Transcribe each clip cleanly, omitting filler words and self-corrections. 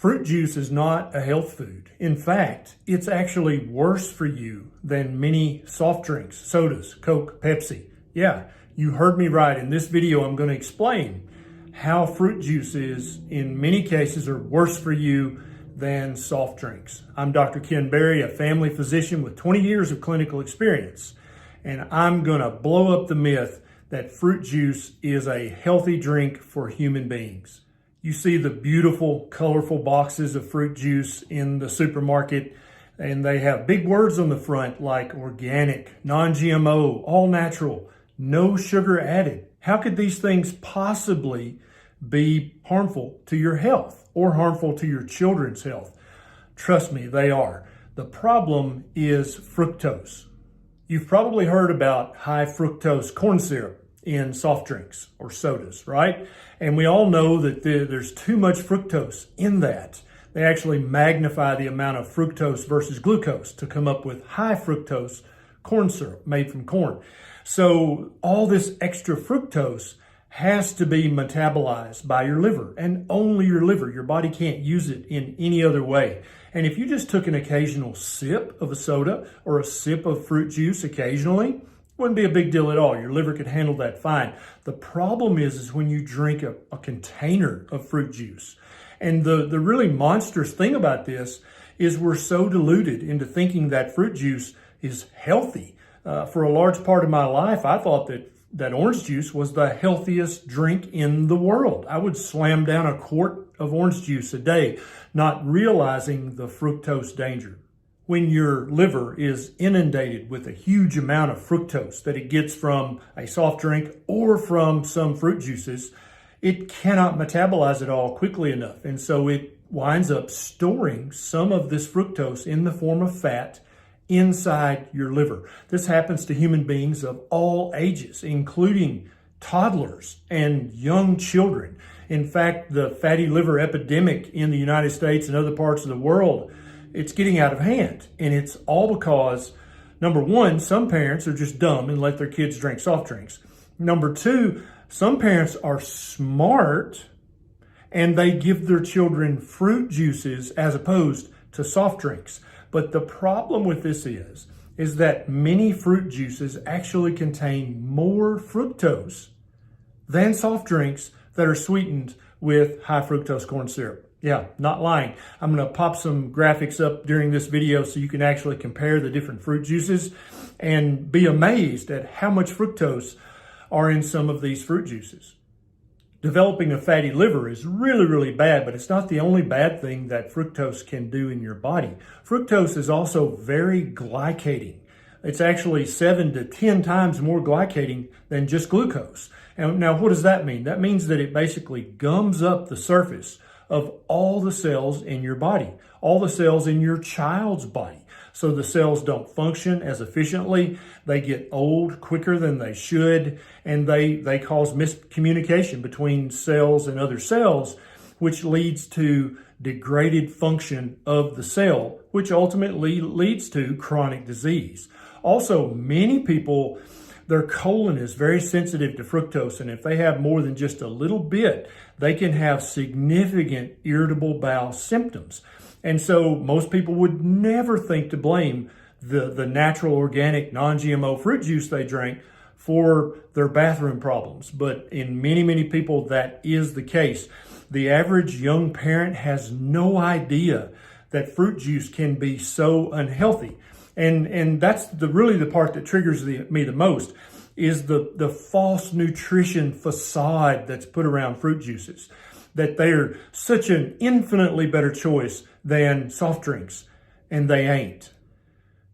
Fruit juice is not a health food. In fact, it's actually worse for you than many soft drinks, sodas, Coke, Pepsi. Yeah, you heard me right. In this video, I'm going to explain how fruit juices, in many cases, are worse for you than soft drinks. I'm Dr. Ken Berry, a family physician with 20 years of clinical experience, and I'm going to blow up the myth that fruit juice is a healthy drink for human beings. You see the beautiful, colorful boxes of fruit juice in the supermarket, and they have big words on the front like organic, non-GMO, all natural, no sugar added. How could these things possibly be harmful to your health or harmful to your children's health? Trust me, they are. The problem is fructose. You've probably heard about high fructose corn syrup in soft drinks or sodas, right? And we all know that there's too much fructose in that. They actually magnify the amount of fructose versus glucose to come up with high fructose corn syrup made from corn. So all this extra fructose has to be metabolized by your liver, and only your liver. Your body can't use it in any other way. And if you just took an occasional sip of a soda or a sip of fruit juice occasionally, wouldn't be a big deal at all. Your liver could handle that fine. The problem is when you drink a container of fruit juice. And the really monstrous thing about this is we're so deluded into thinking that fruit juice is healthy. For a large part of my life, I thought that orange juice was the healthiest drink in the world. I would slam down a quart of orange juice a day, not realizing the fructose danger. When your liver is inundated with a huge amount of fructose that it gets from a soft drink or from some fruit juices, it cannot metabolize it all quickly enough. And so it winds up storing some of this fructose in the form of fat inside your liver. This happens to human beings of all ages, including toddlers and young children. In fact, the fatty liver epidemic in the United States and other parts of the world, it's getting out of hand. And it's all because, number one, some parents are just dumb and let their kids drink soft drinks. Number two, some parents are smart and they give their children fruit juices as opposed to soft drinks. But the problem with this is that many fruit juices actually contain more fructose than soft drinks that are sweetened with high fructose corn syrup. Yeah, not lying. I'm going to pop some graphics up during this video so you can actually compare the different fruit juices and be amazed at how much fructose are in some of these fruit juices. Developing a fatty liver is really, really bad, but it's not the only bad thing that fructose can do in your body. Fructose is also very glycating. It's actually 7 to 10 times more glycating than just glucose. And now, what does that mean? That means that it basically gums up the surface of all the cells in your body, all the cells in your child's body. So the cells don't function as efficiently, they get old quicker than they should, and they cause miscommunication between cells and other cells, which leads to degraded function of the cell, which ultimately leads to chronic disease. Also, many people, their colon is very sensitive to fructose, and if they have more than just a little bit, they can have significant irritable bowel symptoms. And so most people would never think to blame the natural, organic, non-GMO fruit juice they drank for their bathroom problems. But in many, many people, that is the case. The average young parent has no idea that fruit juice can be so unhealthy. And that's really the part that triggers me the most, is the false nutrition facade that's put around fruit juices, that they're such an infinitely better choice than soft drinks, and they ain't.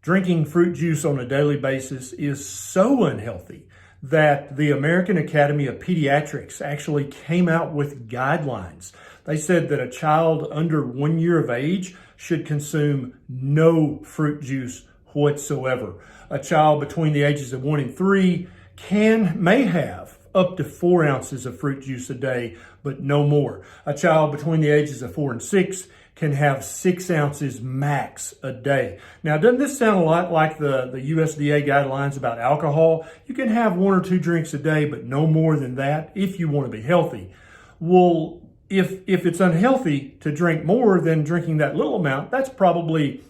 Drinking fruit juice on a daily basis is so unhealthy that the American Academy of Pediatrics actually came out with guidelines. They said that a child under 1 year of age should consume no fruit juice whatsoever. A child between the ages of 1 and 3 may have up to 4 ounces of fruit juice a day, but no more. A child between the ages of 4 and 6 can have 6 ounces max a day. Now, doesn't this sound a lot like the USDA guidelines about alcohol? You can have 1 or 2 drinks a day, but no more than that if you want to be healthy. Well, if it's unhealthy to drink more than drinking that little amount, that's probably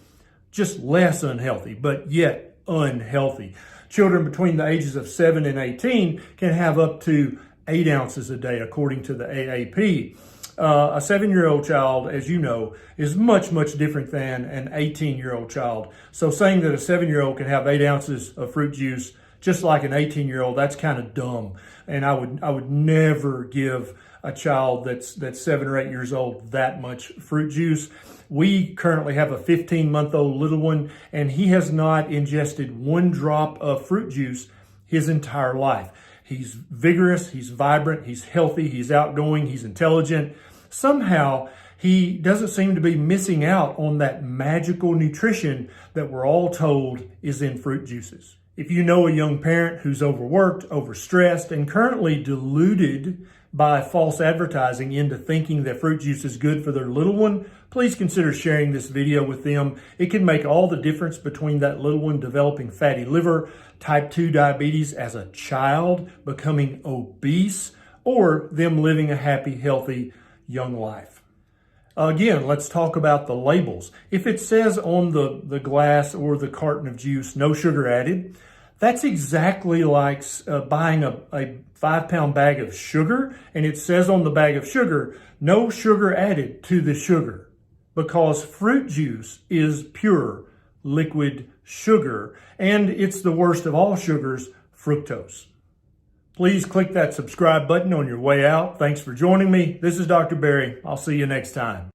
just less unhealthy, but yet unhealthy. Children between the ages of 7 and 18 can have up to 8 ounces a day, according to the AAP. A 7-year-old child, as you know, is much, much different than an 18-year-old child. So saying that a 7-year-old can have 8 ounces of fruit juice just like an 18-year-old, that's kind of dumb. And I would never give a child that's 7 or 8 years old that much fruit juice. We currently have a 15-month-old little one, and he has not ingested 1 drop of fruit juice his entire life. He's vigorous, he's vibrant, he's healthy, he's outgoing, he's intelligent. Somehow, he doesn't seem to be missing out on that magical nutrition that we're all told is in fruit juices. If you know a young parent who's overworked, overstressed, and currently deluded by false advertising into thinking that fruit juice is good for their little one, please consider sharing this video with them. It can make all the difference between that little one developing fatty liver, type 2 diabetes as a child, becoming obese, or them living a happy, healthy, young life. Again, let's talk about the labels. If it says on the glass or the carton of juice, no sugar added, that's exactly like buying a 5-pound bag of sugar, and it says on the bag of sugar, no sugar added to the sugar, because fruit juice is pure liquid sugar, and it's the worst of all sugars, fructose. Please click that subscribe button on your way out. Thanks for joining me. This is Dr. Berry. I'll see you next time.